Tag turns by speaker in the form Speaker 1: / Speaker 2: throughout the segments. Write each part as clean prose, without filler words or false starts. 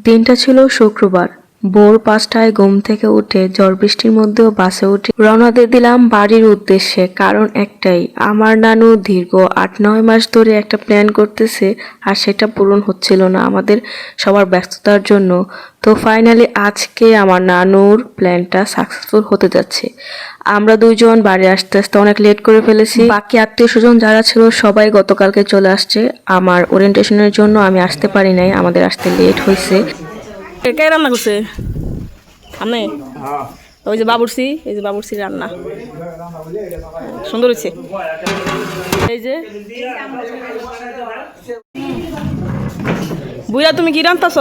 Speaker 1: দিনটা ছিল শুক্রবার। ভোর ৫টায় ঘুম থেকে উঠে ঝড় বৃষ্টির মধ্যেও বাসে উঠে রওনা দিয়ে দিলাম বাড়ির উদ্দেশ্যে। কারণ একটাই, আমার নানু দীর্ঘ ৮-৯ মাস ধরে একটা প্ল্যান করতেছে আর সেটা পূরণ হচ্ছিল না আমাদের সবার ব্যস্ততার জন্য। তো ফাইনালি আজকে আমার নানুর প্ল্যানটা সাকসেসফুল হতে যাচ্ছে। আমরা দুইজন বাড়ি আসতে আসতে অনেক লেট করে ফেলেছি। বাকি আত্মীয় স্বজন যারা ছিল সবাই গতকালকে চলে আসছে। আমার ওরিয়েন্টেশনের জন্য আমি আসতে পারি নাই, আমাদের আসতে লেট হয়েছে।
Speaker 2: কে রান্না করছে আপনি? ওই যে বাবুর্চি, এই যে বাবুর্চির রান্না সুন্দর হয়েছে। এই যে বুইরা, তুমি কি রান্তাছ?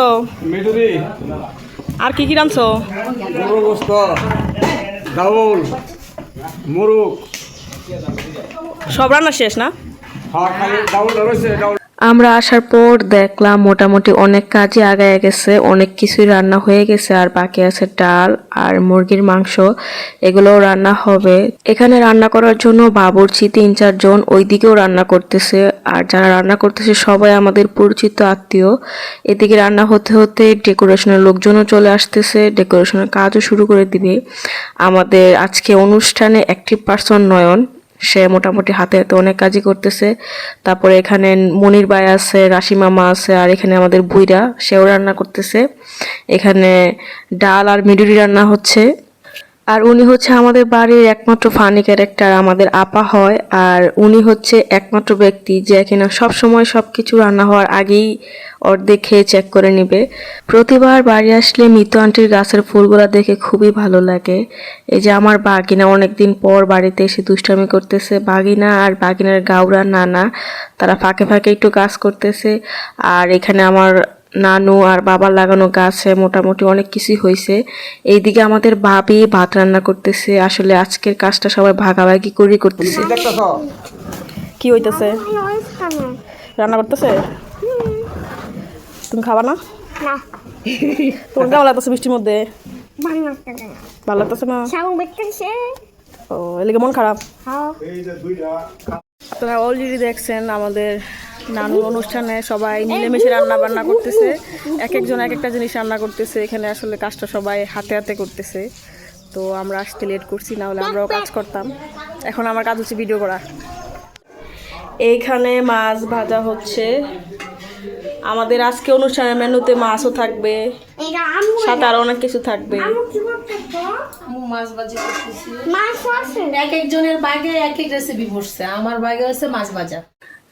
Speaker 2: আর কি কি রাঁধছ? সব রান্না শেষ না?
Speaker 1: আমরা আসার পর দেখলাম মোটামুটি অনেক কাজই আগায় গেছে, অনেক কিছুই রান্না হয়ে গেছে আর বাকি আছে ডাল আর মুরগির মাংস, এগুলোও রান্না হবে। এখানে রান্না করার জন্য বাবুর্চি ৩-৪ জন ওইদিকেও রান্না করতেছে, আর যারা রান্না করতেছে সবাই আমাদের পরিচিত আত্মীয়। এদিকে রান্না হতে হতে ডেকোরেশনের লোকজনও চলে আসতেছে, ডেকোরেশনের কাজও শুরু করে দিবে। আমাদের আজকে অনুষ্ঠানে অ্যাক্টিভ পার্সন নয়ন, সে মোটামুটি হাতে হাতে অনেক কাজই করতেছে। তারপরে এখানে মনির ভাই আছে, রাশি মামা আছে, আর এখানে আমাদের বুইরা সেও রান্না করতেছে। এখানে ডাল আর মিডুরি রান্না হচ্ছে। আর উনি হচ্ছে আমাদের বাড়ির একমাত্র ফানি ক্যারেক্টার, আমাদের আপা হয়। আর উনি হচ্ছে একমাত্র ব্যক্তি যে কিনা সবসময় সবকিছু রান্না হওয়ার আগেই অর্ধেক খেয়ে চেক করে নিবে। প্রতিবার বাড়ি আসলে মিতু আন্টির গাছের ফুলগুলা দেখে খুবই ভালো লাগে। এই যে আমার বাগিনা অনেকদিন পর বাড়িতে এসে দুষ্টামি করতেছে। বাগিনা আর বাগিনার গাউরা নানা তারা ফাঁকে ফাঁকে একটু কাজ করতেছে। আর এখানে আমার নানু আর বাবার লাগানো গাছে মোটামুটি অনেক কিছুই হয়েছে। এইদিকে আমাদের ভাবি ভাত রান্না করতেছে। আসলে আজকের কাজটা সবাই ভাগাভাগি করে করতেছে।
Speaker 2: কি হইতেছে? রান্না করতেছে? তুমি খাবা না? তোমার কেমন লাগতেছে বৃষ্টির মধ্যে? ভালো লাগতেছে না? ও, এদিকে মন খারাপ? আপনারা অলরেডি দেখছেন আমাদের নানুর অনুষ্ঠানে সবাই মিলেমিশে রান্না বান্না করতেছে। এক একজন এক একটা জিনিস রান্না করতেছে। এখানে আসলে কাজটা সবাই হাতে হাতে করতেছে। তো আমরা আসতে লেট করছি, না হলে আমরাও কাজ করতাম। এখন আমার কাজ হচ্ছে ভিডিও করা। এইখানে মাছ ভাজা হচ্ছে। আমাদের আজকে অনুষ্ঠানের মেনুতে মাছও থাকবে, সাথে আরো অনেক কিছু থাকবে।
Speaker 3: মাছ ভাজি করতেছি। এক একজনের বাগে এক এক রেসিপি বসছে। আমার বাগে হচ্ছে মাছ ভাজা।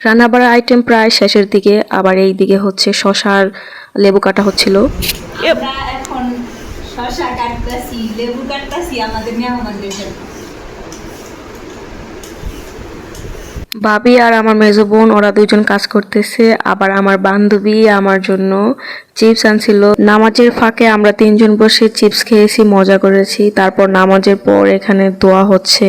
Speaker 1: রান্না বাড়ার আইটেম প্রায় শেষের দিকে। আবার এই দিকে হচ্ছে শশার লেবু কাটা হচ্ছিল।
Speaker 4: এখন শশা কাটতেছি, লেবু কাটতেছি আমাদের মেহমানদের জন্য।
Speaker 1: ভাবি আর আমার মেজো বোন ওরা দুজন কাজ করতেছে। আবার আমার বান্ধবী আমার জন্য চিপস আনছিল। নামাজের ফাঁকে আমরা 3 জন বসে চিপস খেয়েছি, মজা করেছি। তারপর নামাজের পর এখানে দোয়া হচ্ছে।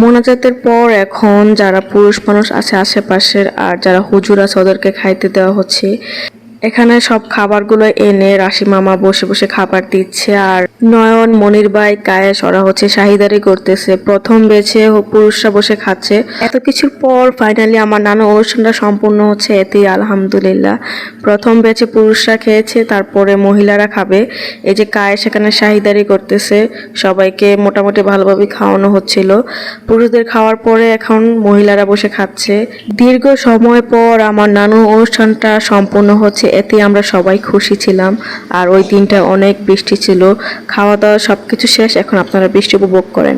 Speaker 1: মোনাজাতের পর এখন যারা পুরুষ মানুষ আছে আশেপাশের আর যারা হুজুর আছে ওদেরকে খাইতে দেওয়া হচ্ছে। এখানে সব খাবারগুলো এনে রাশি মামা বসে বসে খাবার দিচ্ছে। আর নয়ন, মনির ভাই, কায়েস ওরা হচ্ছে শাহিদারি করতেছে। প্রথম বেছে পুরুষরা বসে খাচ্ছে। এত কিছুর পর ফাইনালি আমার নানা অনুষ্ঠানটা সম্পূর্ণ হচ্ছে, এতেই আলহামদুলিল্লাহ। প্রথম বেছে পুরুষরা খেয়েছে, তারপরে মহিলারা খাবে। এই যে কায়েস এখানে শাহিদারি করতেছে, সবাইকে মোটামুটি ভালোভাবে খাওয়ানো হচ্ছিল। পুরুষদের খাওয়ার পরে এখন মহিলারা বসে খাচ্ছে। দীর্ঘ সময় পর আমার নানুর অনুষ্ঠানটা সম্পূর্ণ হচ্ছে, এতে আমরা সবাই খুশি ছিলাম। আর ওই দিনটা অনেক বৃষ্টি ছিল। খাওয়া দাওয়া সবকিছু শেষ, এখন আপনারা বৃষ্টি উপভোগ করেন।